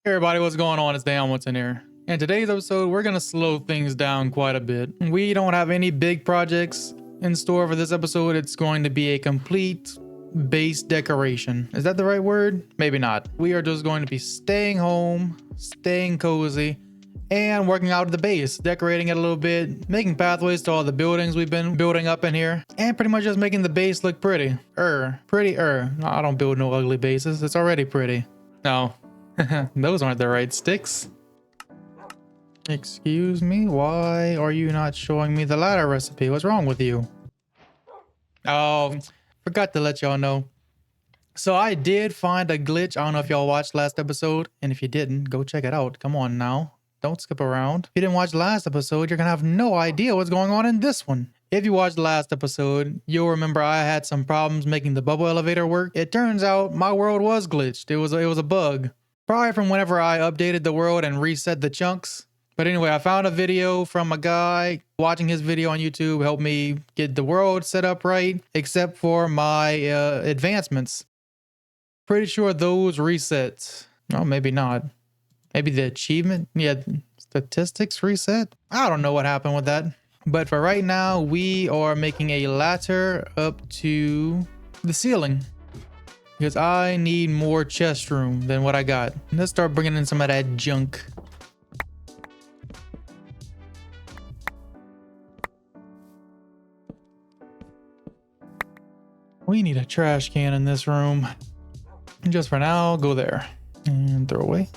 Hey everybody, what's going on? It's Dan Watson here. In today's episode, we're going to slow things down quite a bit. We don't have any big projects in store for this episode. It's going to be a complete base decoration. Is that the right word? Maybe not. We are just going to be staying home, staying cozy, and working out at the base, decorating it a little bit, making pathways to all the buildings we've been building up in here, and pretty much just making the base look pretty. Pretty. No, I don't build no ugly bases. It's already pretty. No. Those aren't the right sticks. Excuse me, why are you not showing me the ladder recipe? What's wrong with you? Oh, forgot to let y'all know. So I did find a glitch. I don't know if y'all watched last episode, and if you didn't, go check it out. Come on now. Don't skip around. If you didn't watch last episode, you're gonna have no idea what's going on in this one. If you watched the last episode, you'll remember I had some problems making the bubble elevator work. It turns out my world was glitched. It was a bug. Probably from whenever I updated the world and reset the chunks. But anyway, I found a video from a guy. Watching his video on YouTube helped me get the world set up right, except for my advancements. Pretty sure those resets. Oh, maybe not. Maybe the achievement? Yeah, statistics reset? I don't know what happened with that. But for right now, we are making a ladder up to the ceiling. Because I need more chest room than what I got. Let's start bringing in some of that junk. We need a trash can in this room. Just for now, go there. And throw away.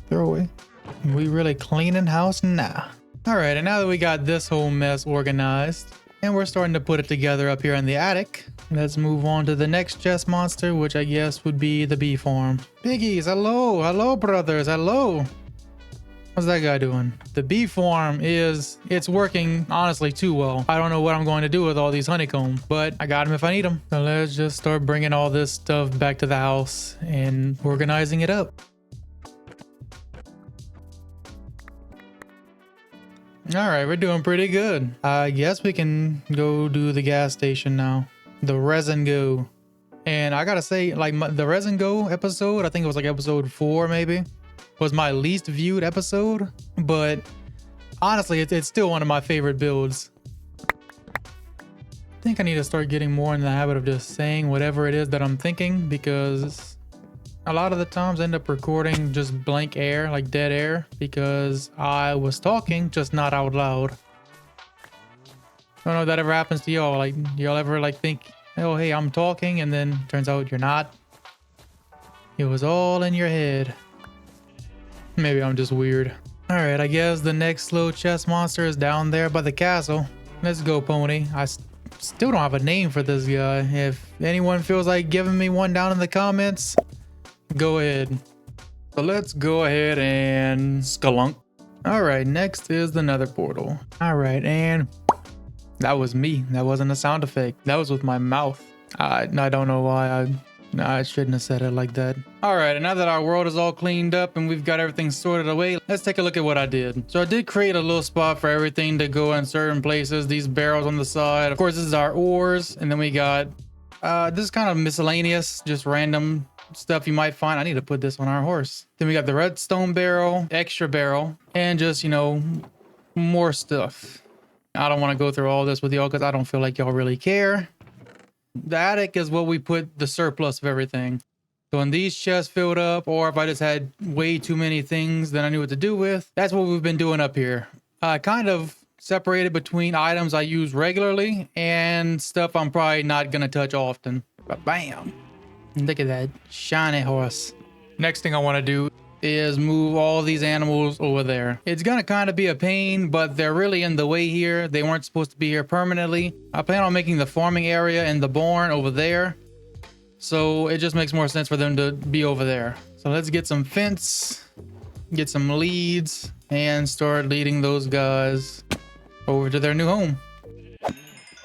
Throw away. We really cleaning house? Nah. Alright, and now that we got this whole mess organized, and we're starting to put it together up here in the attic, let's move on to the next chest monster, which I guess would be the bee farm. Piggies, hello. Hello, brothers. Hello. What's that guy doing? The bee farm it's working honestly too well. I don't know what I'm going to do with all these honeycomb, but I got them if I need them. So let's just start bringing all this stuff back to the house and organizing it up. All right, we're doing pretty good. I guess we can go do the gas station now. The Resin Go. And I gotta say, like the Resin Go episode, I think it was like episode 4 maybe, was my least viewed episode. But honestly, it's still one of my favorite builds. I think I need to start getting more in the habit of just saying whatever it is that I'm thinking, because a lot of the times I end up recording just blank air, like dead air, because I was talking, just not out loud. I don't know if that ever happens to y'all. Like, y'all ever like think, oh, hey, I'm talking, and then turns out you're not? It was all in your head. Maybe I'm just weird. All right, I guess the next slow chest monster is down there by the castle. Let's go, pony. I still don't have a name for this guy. If anyone feels like giving me one down in the comments, go ahead. So let's go ahead and skalunk. All right, next is the nether portal. All right, and that was me. That wasn't a sound effect. That was with my mouth. I don't know why I shouldn't have said it like that. All right, and now that our world is all cleaned up and we've got everything sorted away, let's take a look at what I did. So I did create a little spot for everything to go in certain places. These barrels on the side. Of course, this is our ores. And then we got, this is kind of miscellaneous, just random stuff you might find. I need to put this on our horse. Then we got the redstone barrel, extra barrel, and just, you know, more stuff. I don't want to go through all this with y'all because I don't feel like y'all really care. The attic is what we put the surplus of everything. So when these chests filled up, or if I just had way too many things that I knew what to do with, that's what we've been doing up here. Kind of separated between items I use regularly and stuff I'm probably not going to touch often. But bam. Look at that shiny horse. Next thing I want to do is move all these animals over there. It's gonna kind of be a pain, but they're really in the way here. They weren't supposed to be here permanently. I plan on making the farming area and the barn over there, so it just makes more sense for them to be over there. So let's get some fence, get some leads, and start leading those guys over to their new home.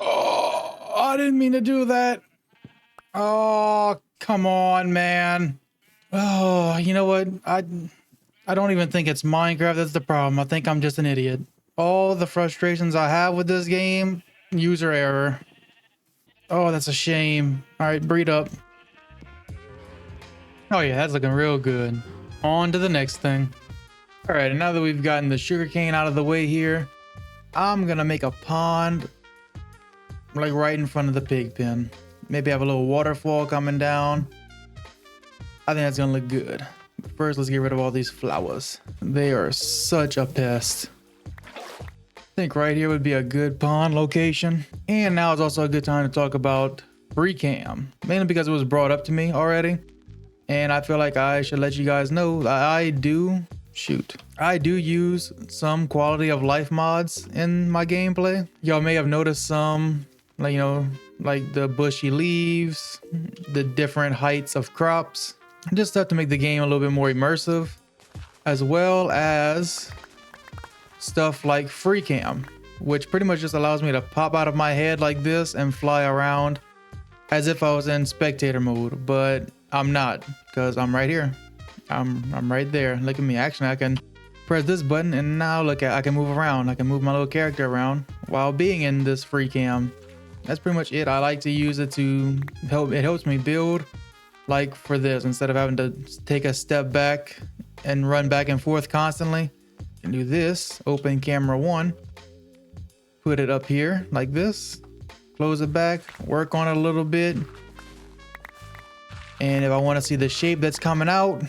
Oh, I didn't mean to do that. Oh, come on, man. Oh, you know what? I don't even think it's Minecraft that's the problem. I think I'm just an idiot. All the frustrations I have with this game, user error. Oh, that's a shame. All right, breed up. Oh yeah, that's looking real good. On to the next thing. All right, and now that we've gotten the sugarcane out of the way here, I'm gonna make a pond like right in front of the pig pen. Maybe have a little waterfall coming down. I think that's gonna look good. But first, let's get rid of all these flowers. They are such a pest. I think right here would be a good pond location. And now is also a good time to talk about free cam, mainly because it was brought up to me already. And I feel like I should let you guys know that I do use some quality of life mods in my gameplay. Y'all may have noticed some, like, you know, like the bushy leaves, the different heights of crops, just stuff to make the game a little bit more immersive, as well as stuff like free cam, which pretty much just allows me to pop out of my head like this and fly around as if I was in spectator mode, but I'm not, because I'm right here. I'm right there. Look at me. Actually, I can press this button and now look at, I can move around. I can move my little character around while being in this free cam. That's pretty much it. I like to use it to help. It helps me build, like for this, instead of having to take a step back and run back and forth constantly. I can do this, open camera 1, put it up here like this, close it back, work on it a little bit. And if I want to see the shape that's coming out,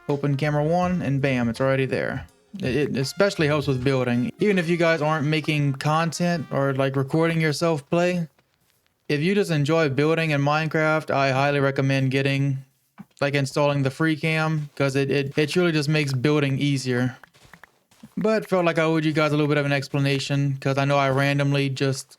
open camera 1 and bam, it's already there. It especially helps with building. Even if you guys aren't making content or like recording yourself play, if you just enjoy building in Minecraft, I highly recommend installing the free cam, because it truly just makes building easier. But felt like I owed you guys a little bit of an explanation, because I know I randomly just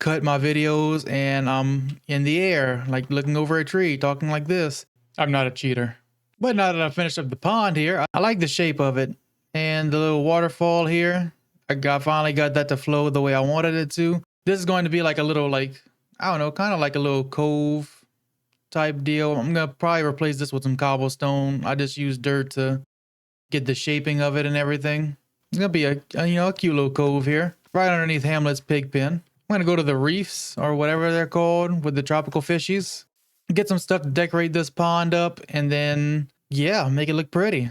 cut my videos and I'm in the air, like looking over a tree, talking like this. I'm not a cheater. But now that I finished up the pond here, I like the shape of it. And the little waterfall here, I finally got that to flow the way I wanted it to. This is going to be like a little, like, I don't know, kind of like a little cove type deal. I'm going to probably replace this with some cobblestone. I just use dirt to get the shaping of it and everything. It's going to be a cute little cove here, right underneath Hamlet's pig pen. I'm going to go to the reefs, or whatever they're called, with the tropical fishies. Get some stuff to decorate this pond up, and then, yeah, make it look pretty.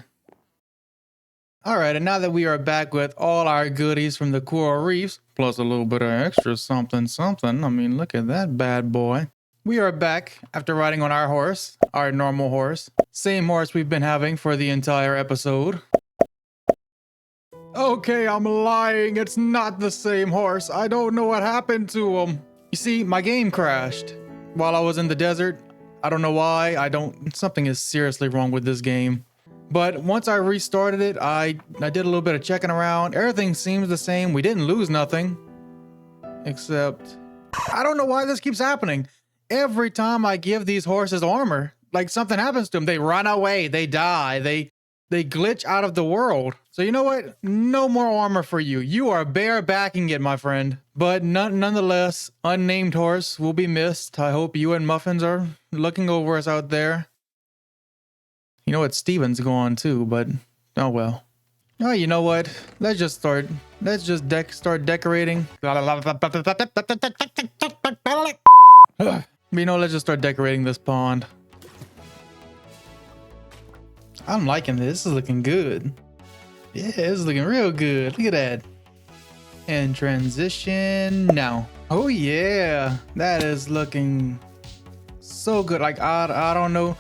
Alright, and now that we are back with all our goodies from the coral reefs, plus a little bit of extra something. I mean, look at that bad boy. We are back after riding on our horse, our normal horse. Same horse we've been having for the entire episode. Okay, I'm lying. It's not the same horse. I don't know what happened to him. You see, my game crashed while I was in the desert. I don't know why. Something is seriously wrong with this game. But once I restarted it, I did a little bit of checking around. Everything seems the same. We didn't lose nothing. Except, I don't know why this keeps happening. Every time I give these horses armor, like something happens to them. They run away, they die, they glitch out of the world. So you know what? No more armor for you. You are barebacking it, my friend. But nonetheless, unnamed horse will be missed. I hope you and Muffins are looking over us out there. You know what? Steven's gone too, but oh well. Oh, you know what? Let's just start decorating. You know, let's just start decorating this pond. I'm liking this. This is looking good. Yeah, this is looking real good. Look at that. And transition now. Oh yeah, that is looking so good. Like I don't know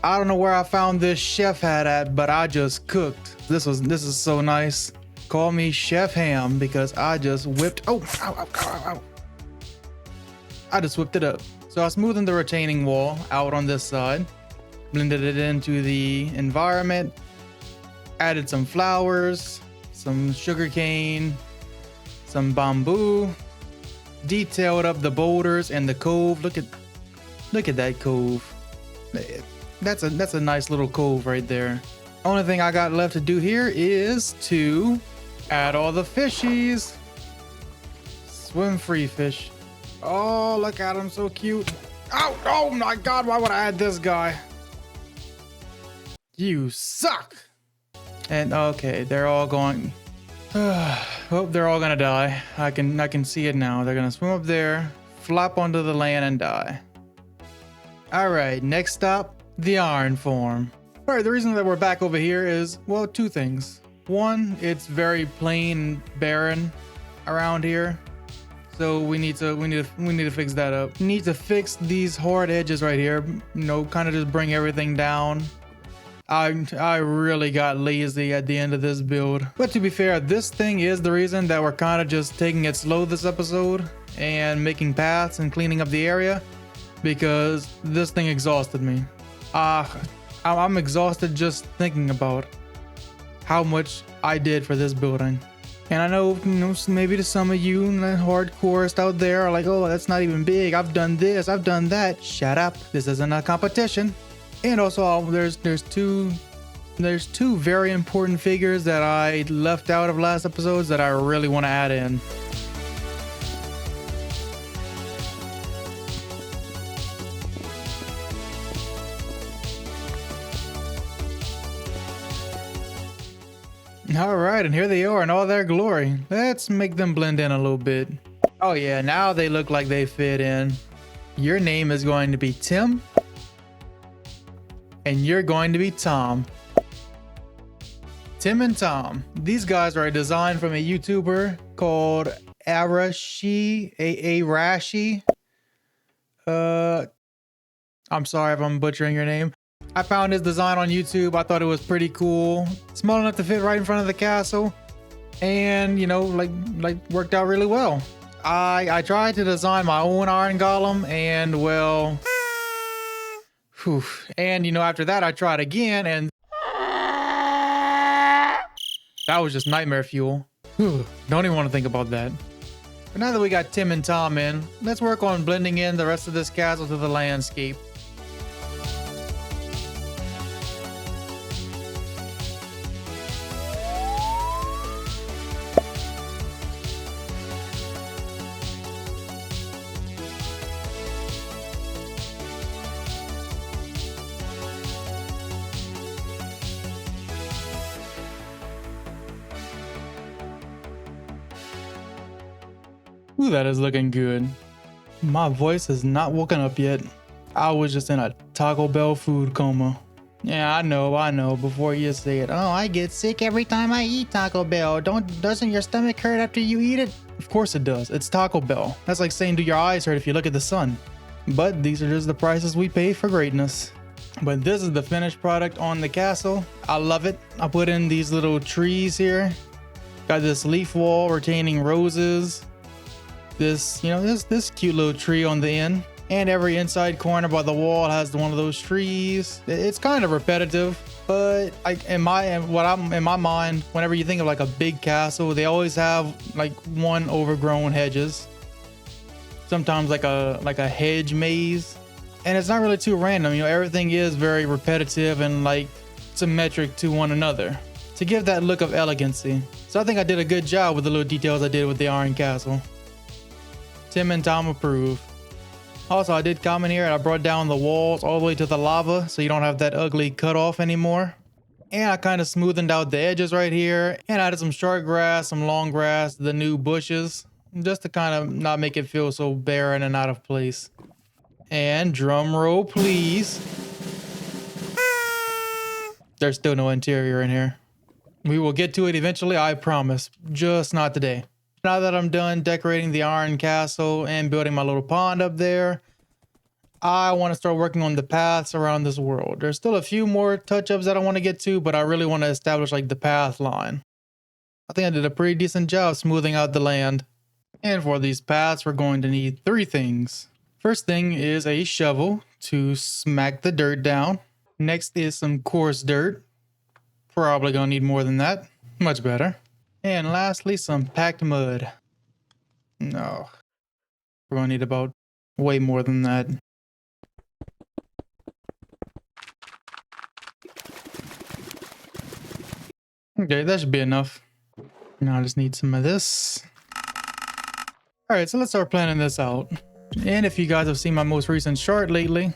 where I found this chef hat at, but I just cooked. This is so nice. Call me Chef Ham, because I just whipped. Oh, ow, ow, ow, ow. I just whipped it up. So I smoothed the retaining wall out on this side, blended it into the environment, added some flowers, some sugarcane, some bamboo, detailed up the boulders and the cove. Look at that cove. That's a nice little cove right there. Only thing I got left to do here is to add all the fishies. Swim free fish. Oh, look at him, so cute. Oh, oh my God, why would I add this guy? You suck. And okay, they're all going. Oh, they're all gonna die. I can see it now. They're gonna swim up there, flop onto the land and die. All right, next stop, the iron form. All right, the reason that we're back over here is, well, two things. One, it's very plain and barren around here. So we need to fix that up. We need to fix these hard edges right here. You know, kind of just bring everything down. I really got lazy at the end of this build. But to be fair, this thing is the reason that we're kind of just taking it slow this episode and making paths and cleaning up the area, because this thing exhausted me. I'm exhausted just thinking about how much I did for this building. And I know, maybe to some of you in the hardcorest out there are like, oh, that's not even big. I've done this, I've done that. Shut up. This isn't a competition. And also, there's two very important figures that I left out of last episodes that I really want to add in. All right, and here they are in all their glory. Let's make them blend in a little bit. Oh yeah, now they look like they fit in. Your name is going to be Tim, and you're going to be Tom. Tim and Tom. These guys are a design from a YouTuber called Arashi. I'm sorry if I'm butchering your name. I found his design on YouTube. I thought it was pretty cool. Small enough to fit right in front of the castle. And, like worked out really well. I tried to design my own iron golem, and well... Whew. And, after that I tried again, and... that was just nightmare fuel. Whew. Don't even want to think about that. But now that we got Tim and Tom in, let's work on blending in the rest of this castle to the landscape. Ooh, that is looking good. My voice is not woken up yet. I was just in a Taco Bell food coma. Yeah, I know, before you say it. Oh, I get sick every time I eat Taco Bell. Doesn't your stomach hurt after you eat it? Of course it does. It's Taco Bell. That's like saying do your eyes hurt if you look at the sun. But these are just the prices we pay for greatness. But this is the finished product on the castle. I love it. I put in these little trees here. Got this leaf wall retaining roses. This cute little tree on the end, and every inside corner by the wall has one of those trees. It's kind of repetitive, but in my mind, whenever you think of like a big castle, they always have like one overgrown hedges, sometimes like a hedge maze, and it's not really too random. Everything is very repetitive and like symmetric to one another to give that look of elegancy. So I think I did a good job with the little details I did with the Iron Castle. Tim and Tom approve. Also, I did comment here and I brought down the walls all the way to the lava so you don't have that ugly cutoff anymore. And I kind of smoothened out the edges right here and added some short grass, some long grass, the new bushes, just to kind of not make it feel so barren and out of place. And drum roll, please. There's still no interior in here. We will get to it eventually, I promise. Just not today. Now that I'm done decorating the Iron Castle and building my little pond up there, I want to start working on the paths around this world. There's still a few more touch-ups that I want to get to, but I really want to establish like the path line. I think I did a pretty decent job smoothing out the land. And for these paths, we're going to need three things. First thing is a shovel to smack the dirt down. Next is some coarse dirt. Probably gonna need more than that. Much better. And lastly, some packed mud. No. We're gonna need about way more than that. Okay, that should be enough. Now I just need some of this. Alright, so let's start planning this out. And if you guys have seen my most recent chart lately,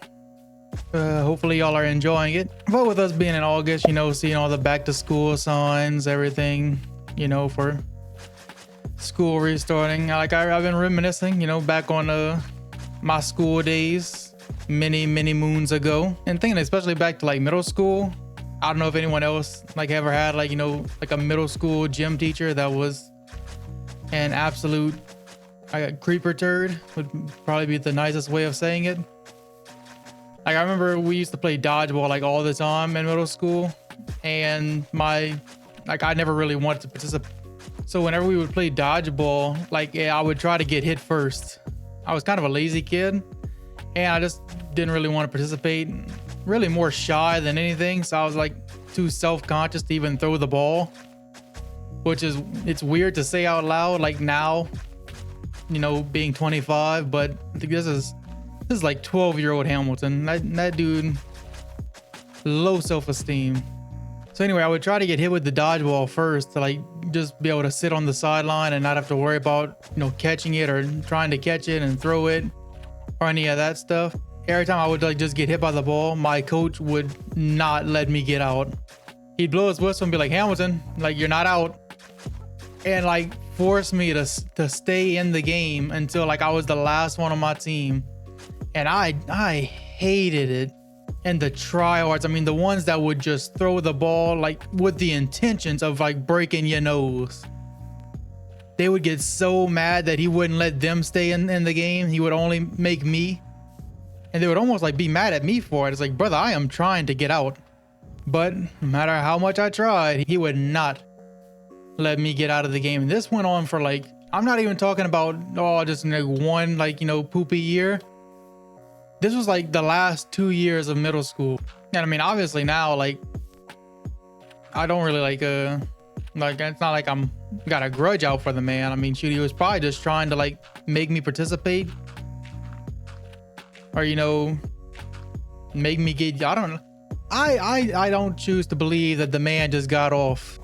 hopefully y'all are enjoying it. But with us being in August, seeing all the back to school signs, everything, for school restarting. I've been reminiscing, back on my school days many moons ago, and thinking especially back to like middle school. I don't know if anyone else like ever had like, you know, like a middle school gym teacher that was an absolute like a creeper turd would probably be the nicest way of saying it. Like I remember we used to play dodgeball like all the time in middle school, and I never really wanted to participate. So whenever we would play dodgeball, like I would try to get hit first. I was kind of a lazy kid, and I just didn't really want to participate. Really more shy than anything, so I was like too self-conscious to even throw the ball, which is, it's weird to say out loud like now, you know, being 25, but I think this is like 12-year-old Hamilton. That dude, low self-esteem. So anyway, I would try to get hit with the dodgeball first to like just be able to sit on the sideline and not have to worry about, you know, catching it or trying to catch it and throw it or any of that stuff. Every time I would like just get hit by the ball, my coach would not let me get out. He'd blow his whistle and be like, Hamilton, like you're not out. And like force me to stay in the game until like I was the last one on my team. And I hated it. And the tryhards, I mean, the ones that would just throw the ball like with the intentions of like breaking your nose. They would get so mad that he wouldn't let them stay in the game. He would only make me. And they would almost like be mad at me for it. It's like, brother, I am trying to get out. But no matter how much I tried, he would not let me get out of the game. And this went on for like, I'm not even talking about, oh, just like one, like, you know, poopy year. This was like the last 2 years of middle school. And I mean, obviously now, like, I don't really like, it's not like I'm got a grudge out for the man. I mean, shoot, he was probably just trying to like make me participate. Or, you know, make me get, I don't know. I don't choose to believe that the man just got off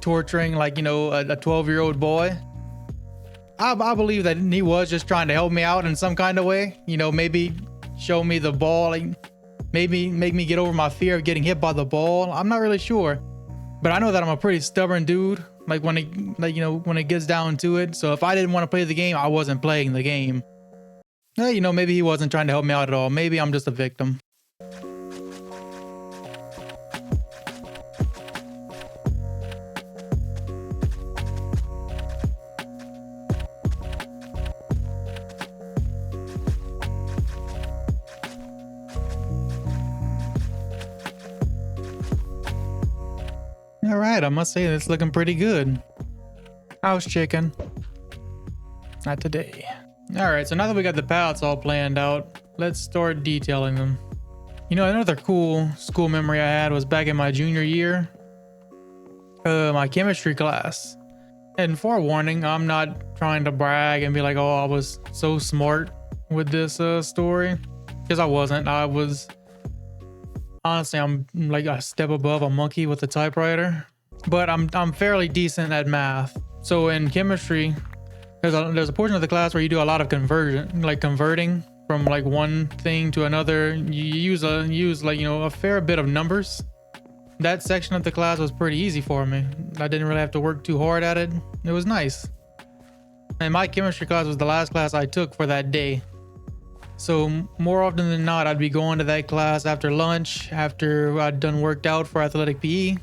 torturing like, you know, a 12-year-old boy. I believe that he was just trying to help me out in some kind of way. You know, maybe show me the ball, like maybe make me get over my fear of getting hit by the ball. I'm not really sure. But I know that I'm a pretty stubborn dude. Like when it, like, you know, when it gets down to it. So if I didn't want to play the game, I wasn't playing the game. You know, maybe he wasn't trying to help me out at all. Maybe I'm just a victim. All right, I must say it's looking pretty good. House chicken. Not today. All right, so now that we got the pallets all planned out, let's start detailing them. You know, another cool school memory I had was back in my junior year, my chemistry class. And forewarning, I'm not trying to brag and be like, oh, I was so smart with this story, because I wasn't. I was, honestly, I'm like a step above a monkey with a typewriter, but I'm fairly decent at math. So in chemistry, there's a portion of the class where you do a lot of conversion, like converting from like one thing to another. You use like, you know, a fair bit of numbers. That section of the class was pretty easy for me. I didn't really have to work too hard at it. It was nice. And my chemistry class was the last class I took for that day. So more often than not, I'd be going to that class after lunch, after I'd done worked out for athletic PE.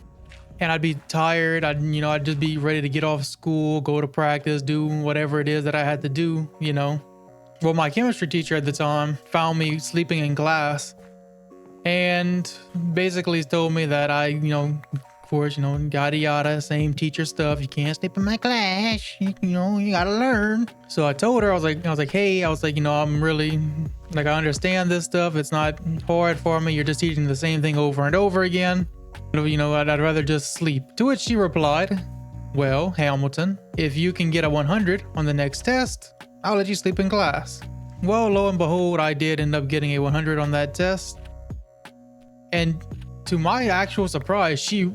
And I'd be tired. I'd just be ready to get off school, go to practice, do whatever it is that I had to do, you know. Well, my chemistry teacher at the time found me sleeping in class and basically told me that I, you know, of course, you know, yada yada, same teacher stuff. You can't sleep in my class. You know, you gotta learn. So I told her, I was like, hey, you know, I'm really, like, I understand this stuff. It's not hard for me. You're just teaching the same thing over and over again. You know, I'd rather just sleep. To which she replied, well, Hamilton, if you can get a 100 on the next test, I'll let you sleep in class. Well, lo and behold, I did end up getting a 100 on that test. And to my actual surprise, she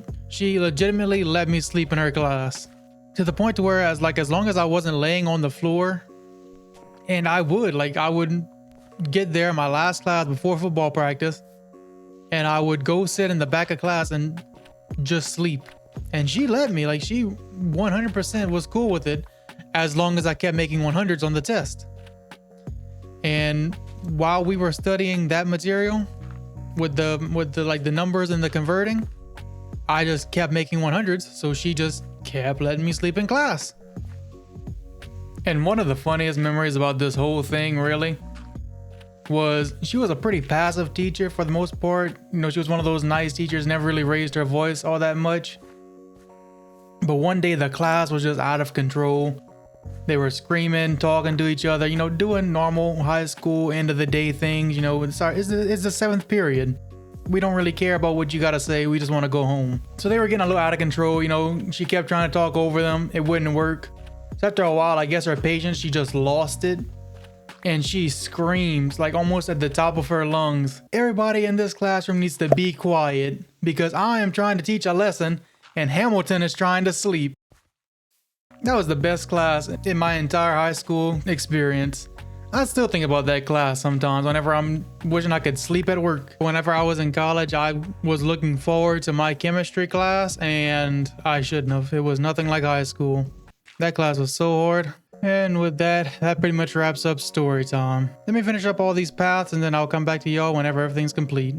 legitimately let me sleep in her class. To the point to where as long as I wasn't laying on the floor, and I would get there my last class before football practice, and I would go sit in the back of class and just sleep. And she let me, like, she 100% was cool with it as long as I kept making 100s on the test. And while we were studying that material with the like the numbers and the converting, I just kept making 100s, so she just kept letting me sleep in class. And one of the funniest memories about this whole thing really was she was a pretty passive teacher for the most part. You know, she was one of those nice teachers, never really raised her voice all that much. But one day the class was just out of control. They were screaming, talking to each other, you know, doing normal high school end of the day things. You know, it's the 7th period. We don't really care about what you gotta say. We just want to go home. So they were getting a little out of control. You know, she kept trying to talk over them. It wouldn't work. So after a while, I guess her patience, she just lost it. And she screams like almost at the top of her lungs, "Everybody in this classroom needs to be quiet because I am trying to teach a lesson and Hamilton is trying to sleep." That was the best class in my entire high school experience. I still think about that class sometimes whenever I'm wishing I could sleep at work. Whenever I was in college, I was looking forward to my chemistry class, and I shouldn't have. It was nothing like high school. That class was so hard. And with that pretty much wraps up story time. Let me finish up all these paths and then I'll come back to y'all whenever everything's complete.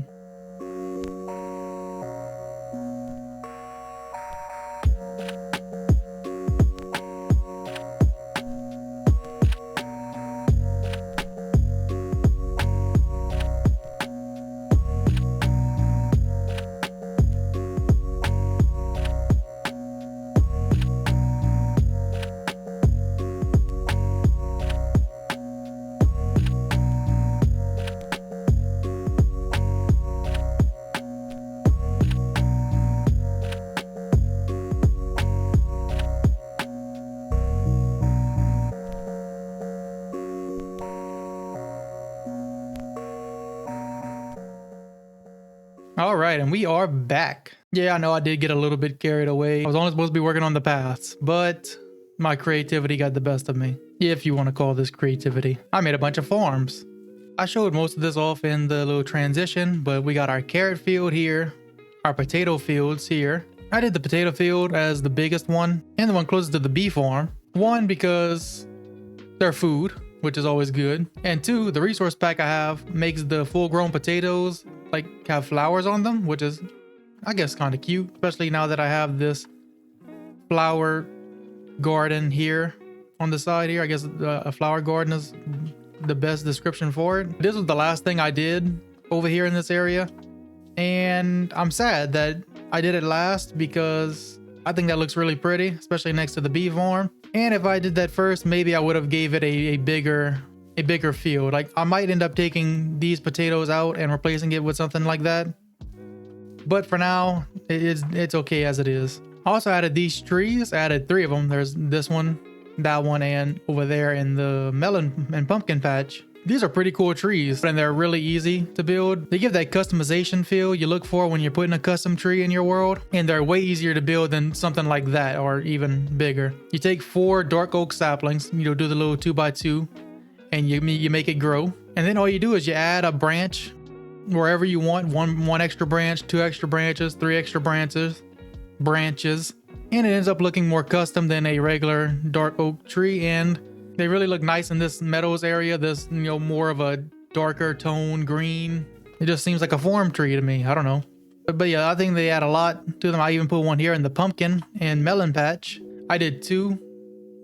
All right, and we are back. Yeah, I know I did get a little bit carried away. I was only supposed to be working on the paths, but my creativity got the best of me, if you want to call this creativity. I made a bunch of farms. I showed most of this off in the little transition, but we got our carrot field here, our potato fields here. I did the potato field as the biggest one and the one closest to the bee farm. One, because they're food, which is always good. And two, the resource pack I have makes the full-grown potatoes like have flowers on them, which is, I guess, kind of cute, especially now that I have this flower garden here on the side here. I guess a flower garden is the best description for it. This was the last thing I did over here in this area, and I'm sad that I did it last because I think that looks really pretty, especially next to the bee farm. And if I did that first, maybe I would have gave it a bigger field. Like I might end up taking these potatoes out and replacing it with something like that. But for now, it's okay as it is. I also added these trees. I added 3 of them. There's this one, that one, and over there in the melon and pumpkin patch. These are pretty cool trees, and they're really easy to build. They give that customization feel you look for when you're putting a custom tree in your world, and they're way easier to build than something like that, or even bigger. You take 4 dark oak saplings, do the little 2x2, and you make it grow. And then all you do is you add a branch wherever you want, one extra branch, 2 extra branches, 3 extra branches, and it ends up looking more custom than a regular dark oak tree. And they really look nice in this meadows area, this, more of a darker tone green. It just seems like a farm tree to me. I don't know. But yeah, I think they add a lot to them. I even put one here in the pumpkin and melon patch. I did 2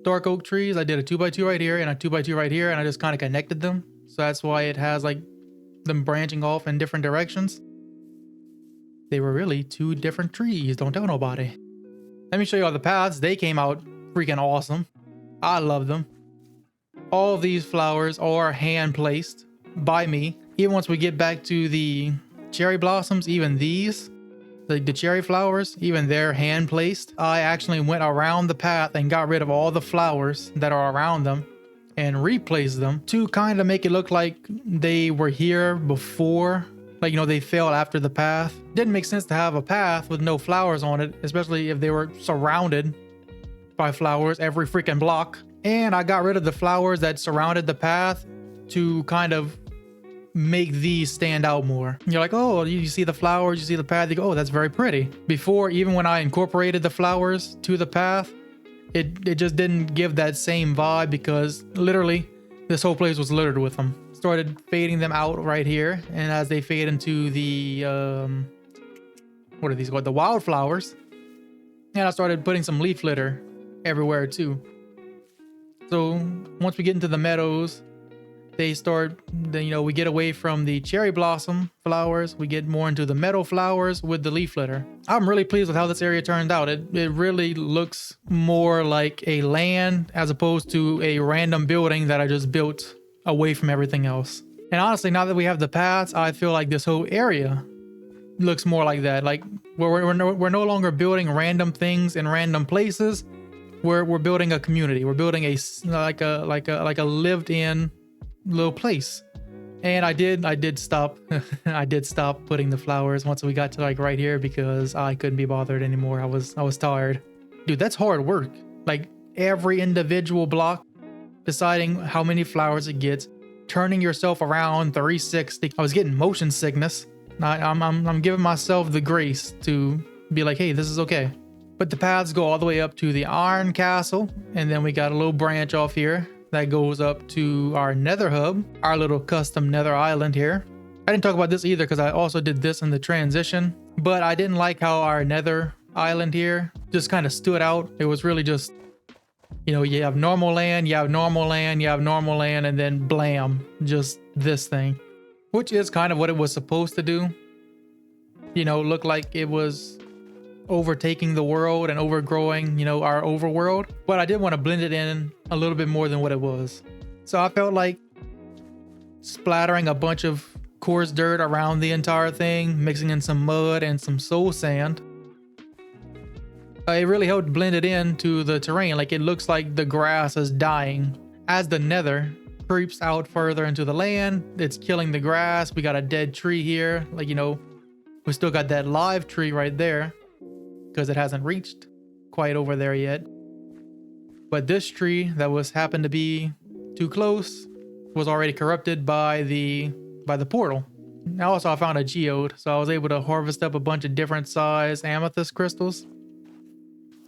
dark oak trees. I did a 2x2 right here and a 2x2 right here, and I just kind of connected them. So that's why it has like them branching off in different directions. They were really 2 different trees. Don't tell nobody. Let me show you all the paths. They came out freaking awesome. I love them. All of these flowers are hand placed by me. Even once we get back to the cherry blossoms, even these, the cherry flowers, even they're hand placed. I actually went around the path and got rid of all the flowers that are around them and replaced them to kind of make it look like they were here before. Like, they fell after the path. Didn't make sense to have a path with no flowers on it, especially if they were surrounded by flowers every freaking block. And I got rid of the flowers that surrounded the path to kind of make these stand out more. You're like, oh, you see the flowers, you see the path, you go, oh, that's very pretty. Before, even when I incorporated the flowers to the path, it just didn't give that same vibe because literally this whole place was littered with them. Started fading them out right here, and as they fade into the what are these called? The wildflowers. And I started putting some leaf litter everywhere too. So once we get into the meadows, they start, we get away from the cherry blossom flowers. We get more into the meadow flowers with the leaf litter. I'm really pleased with how this area turned out. It really looks more like a land as opposed to a random building that I just built away from everything else. And honestly, now that we have the paths, I feel like this whole area looks more like that. Like we're no longer building random things in random places. We're building a community. We're building a lived-in little place. And I did stop I did stop putting the flowers once we got to like right here because I couldn't be bothered anymore. I was tired. Dude, that's hard work. Like every individual block, deciding how many flowers it gets, turning yourself around 360. I was getting motion sickness. I'm giving myself the grace to be like, hey, this is okay. But the paths go all the way up to the Iron Castle, and then we got a little branch off here that goes up to our nether hub, our little custom nether island here. I didn't talk about this either because I also did this in the transition, but I didn't like how our nether island here just kind of stood out. It was really just, you have normal land, you have normal land, you have normal land, and then blam, just this thing, which is kind of what it was supposed to do. Look like it was overtaking the world and overgrowing, our overworld. But I did want to blend it in a little bit more than what it was. So I felt like splattering a bunch of coarse dirt around the entire thing, mixing in some mud and some soul sand. It really helped blend it into the terrain. Like it looks like the grass is dying. As the nether creeps out further into the land, it's killing the grass. We got a dead tree here. Like, we still got that live tree right there, because it hasn't reached quite over there yet. But this tree that happened to be too close was already corrupted by the portal. Also, I found a geode, so I was able to harvest up a bunch of different size amethyst crystals.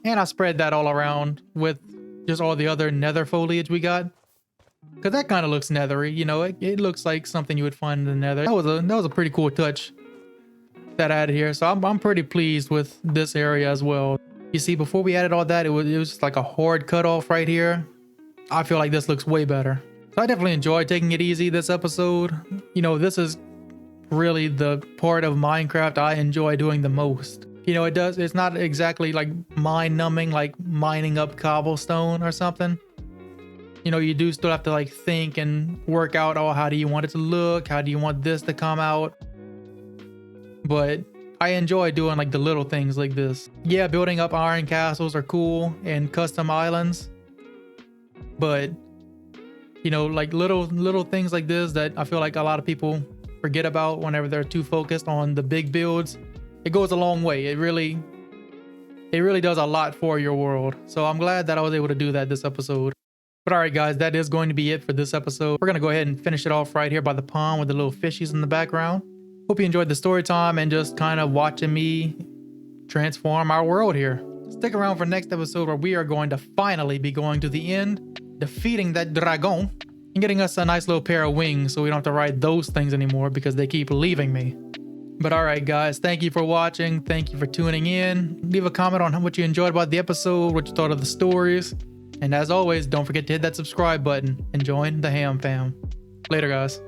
And I spread that all around with just all the other nether foliage we got. Because that kind of looks nethery, it looks like something you would find in the nether. That was a pretty cool touch that I added here. So I'm pretty pleased with this area as well. You see, before we added all that, it was just like a hard cutoff right here. I feel like this looks way better. So I definitely enjoyed taking it easy this episode. This is really the part of Minecraft I enjoy doing the most. It's not exactly like mind numbing, like mining up cobblestone or something. You do still have to like think and work out, how do you want it to look? How do you want this to come out? But I enjoy doing like the little things like this. Yeah, building up iron castles are cool and custom islands. But, like little things like this that I feel like a lot of people forget about whenever they're too focused on the big builds. It goes a long way. It really does a lot for your world. So I'm glad that I was able to do that this episode. But all right, guys, that is going to be it for this episode. We're going to go ahead and finish it off right here by the pond with the little fishies in the background. Hope you enjoyed the story time and just kind of watching me transform our world here. Stick around for next episode where we are going to finally be going to the end, defeating that dragon, and getting us a nice little pair of wings so we don't have to ride those things anymore because they keep leaving me. But all right, guys, thank you for watching. Thank you for tuning in. Leave a comment on what you enjoyed about the episode, what you thought of the stories. And as always, don't forget to hit that subscribe button and join the Ham Fam. Later, guys.